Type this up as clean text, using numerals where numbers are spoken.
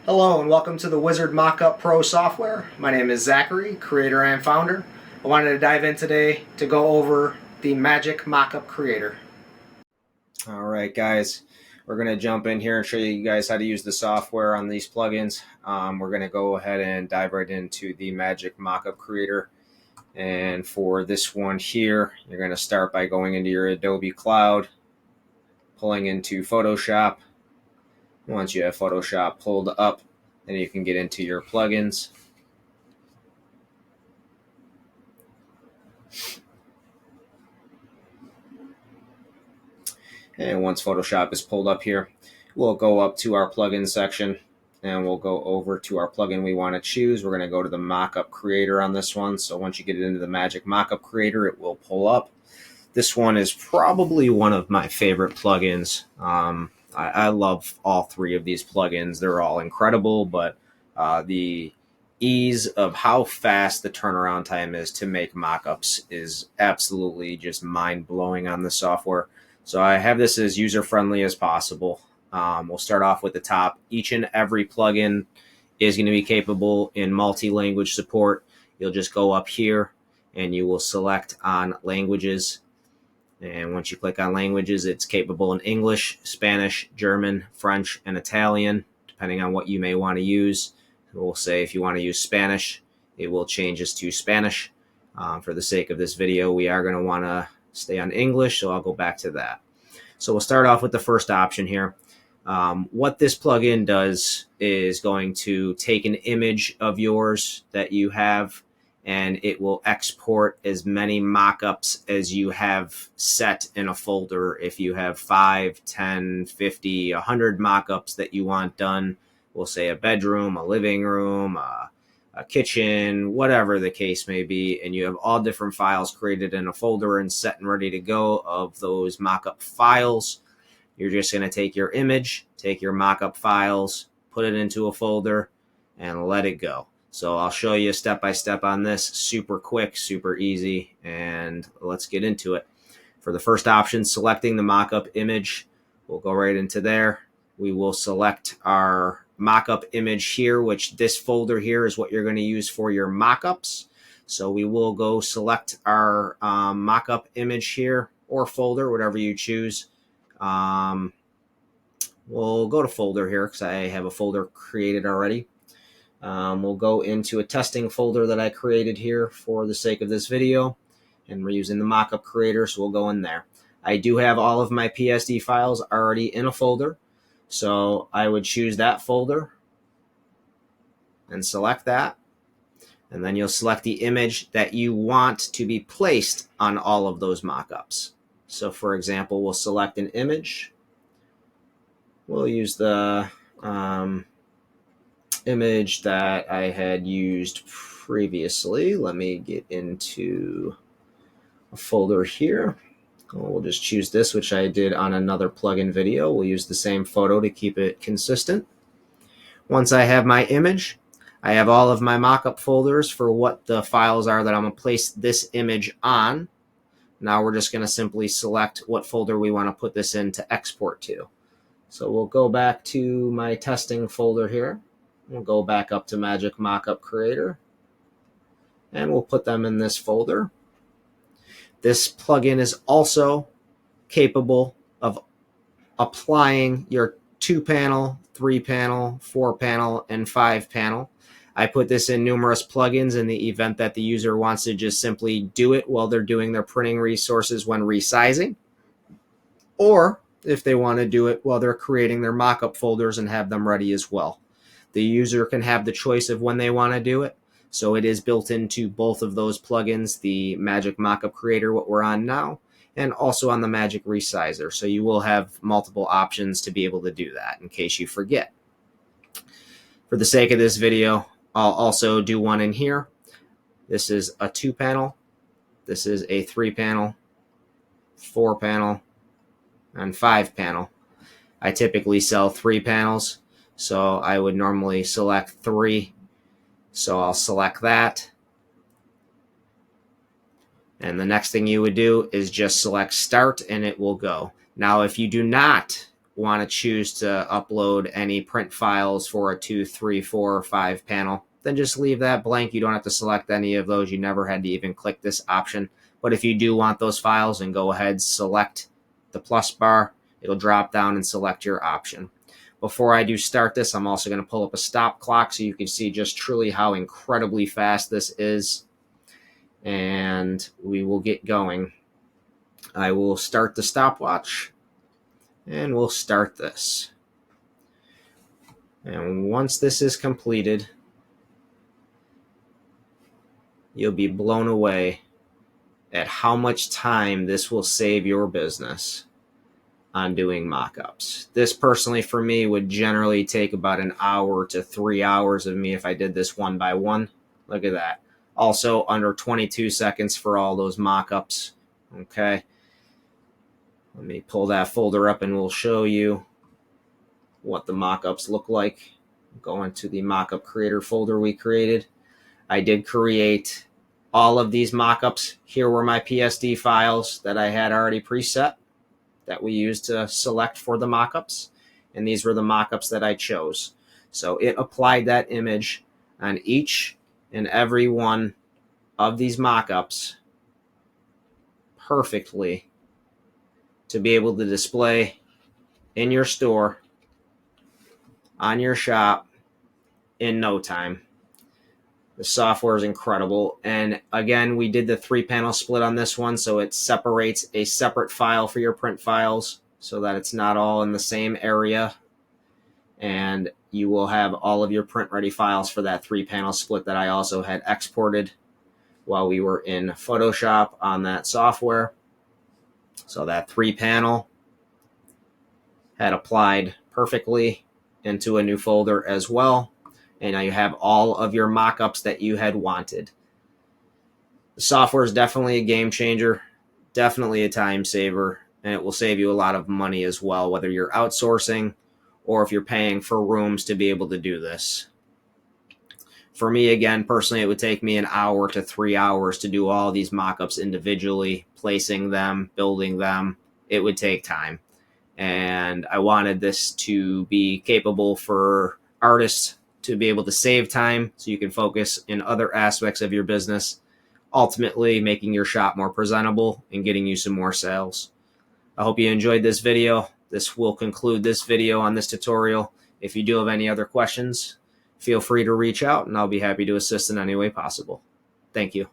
Hello and welcome to the Wizard Mockup Pro software. My name is Zachary, creator and founder. I wanted to dive in today to go over the Magic Mockup Creator. Alright guys, we're going to jump in here and show you guys how to use the software on these plugins. We're going to go ahead and dive right into the Magic Mockup Creator. And for this one here, you're going to start by going into your Adobe Cloud, pulling into Photoshop. Once you have Photoshop pulled up, then you can get into your plugins. And once Photoshop is pulled up here, we'll go up to our plugin section and we'll go over to our plugin we want to choose. We're going to go to the Mockup Creator on this one. So once you get it into the Magic Mockup Creator, it will pull up. This one is probably one of my favorite plugins. I love all three of these plugins. They're all incredible, but the ease of how fast the turnaround time is to make mockups is absolutely just mind-blowing on the software. So I have this as user-friendly as possible. We'll start off with the top. Each and every plugin is going to be capable in multi-language support. You'll just go up here and you will select on languages. And once you click on languages, it's capable in English, Spanish, German, French, and Italian, depending on what you may want to use. We'll say if you want to use Spanish, it will change this to Spanish. For the sake of this video, we are going to want to stay on English, so I'll go back to that. So we'll start off with the first option here. What this plugin does is going to take an image of yours that you have, and it will export as many mockups as you have set in a folder. If you have 5, 10, 50, 100 mockups that you want done, we'll say a bedroom, a living room, a kitchen, whatever the case may be, and you have all different files created in a folder and set and ready to go of those mockup files, you're just going to take your image, take your mockup files, put it into a folder, and let it go. So I'll show you step by step on this, super quick, super easy, and let's get into it. For the first option, selecting the mockup image, we'll go right into there. We will select our mockup image here, which this folder here is what you're going to use for your mockups. So we will go select our mockup image here, or folder, whatever you choose. We'll go to folder here because I have a folder created already. We'll go into a testing folder that I created here for the sake of this video, and we're using the Mockup Creator, so we'll go in there. I do have all of my PSD files already in a folder, so I would choose that folder and select that, and then you'll select the image that you want to be placed on all of those mockups. So for example, we'll select an image. We'll use the image that I had used previously. Let me get into a folder here. We'll just choose this, which I did on another plugin video. We'll use the same photo to keep it consistent. Once I have my image, I have all of my mockup folders for what the files are that I'm going to place this image on. Now we're just going to simply select what folder we want to put this in to export to. So we'll go back to my testing folder here. We'll go back up to Magic Mockup Creator, and we'll put them in this folder. This plugin is also capable of applying your 2-panel, 3-panel, 4-panel, and 5-panel. I put this in numerous plugins in the event that the user wants to just simply do it while they're doing their printing resources when resizing, or if they want to do it while they're creating their mockup folders and have them ready as well. The user can have the choice of when they want to do it. So it is built into both of those plugins, the Magic Mockup Creator, what we're on now, and also on the Magic Resizer. So you will have multiple options to be able to do that in case you forget. For the sake of this video, I'll also do one in here. This is a 2-panel. This is a 3-panel, 4-panel, and 5-panel. I typically sell 3 panels. So I would normally select 3. So I'll select that. And the next thing you would do is just select start and it will go. Now, if you do not want to choose to upload any print files for a 2, 3, 4, or 5 panel, then just leave that blank. You don't have to select any of those. You never had to even click this option. But if you do want those files, then go ahead, select the plus bar. It'll drop down and select your option. Before I do start this, I'm also going to pull up a stop clock so you can see just truly how incredibly fast this is. And we will get going. I will start the stopwatch, and we'll start this. And once this is completed, you'll be blown away at how much time this will save your business on doing mock-ups. This personally for me would generally take about an hour to 3 hours of me if I did this one by one. Look at that. Also under 22 seconds for all those mock-ups. Okay. Let me pull that folder up and we'll show you what the mock-ups look like. Go into the Mockup Creator folder we created. I did create all of these mock-ups. Here were my PSD files that I had already preset that we used to select for the mock-ups. And these were the mock-ups that I chose. So it applied that image on each and every one of these mock-ups perfectly to be able to display in your store, on your shop, in no time. The software is incredible. And again, we did the 3-panel split on this one, so it separates a separate file for your print files so that it's not all in the same area. And you will have all of your print-ready files for that 3-panel split that I also had exported while we were in Photoshop on that software. So that 3-panel had applied perfectly into a new folder as well. And now you have all of your mock-ups that you had wanted. The software is definitely a game changer, definitely a time saver, and it will save you a lot of money as well, whether you're outsourcing or if you're paying for rooms to be able to do this. For me, again, personally, it would take me an hour to 3 hours to do all these mock-ups individually, placing them, building them. It would take time. And I wanted this to be capable for artists to be able to save time so you can focus in other aspects of your business, ultimately making your shop more presentable and getting you some more sales. I hope you enjoyed this video. This will conclude this video on this tutorial. If you do have any other questions, feel free to reach out and I'll be happy to assist in any way possible. Thank you.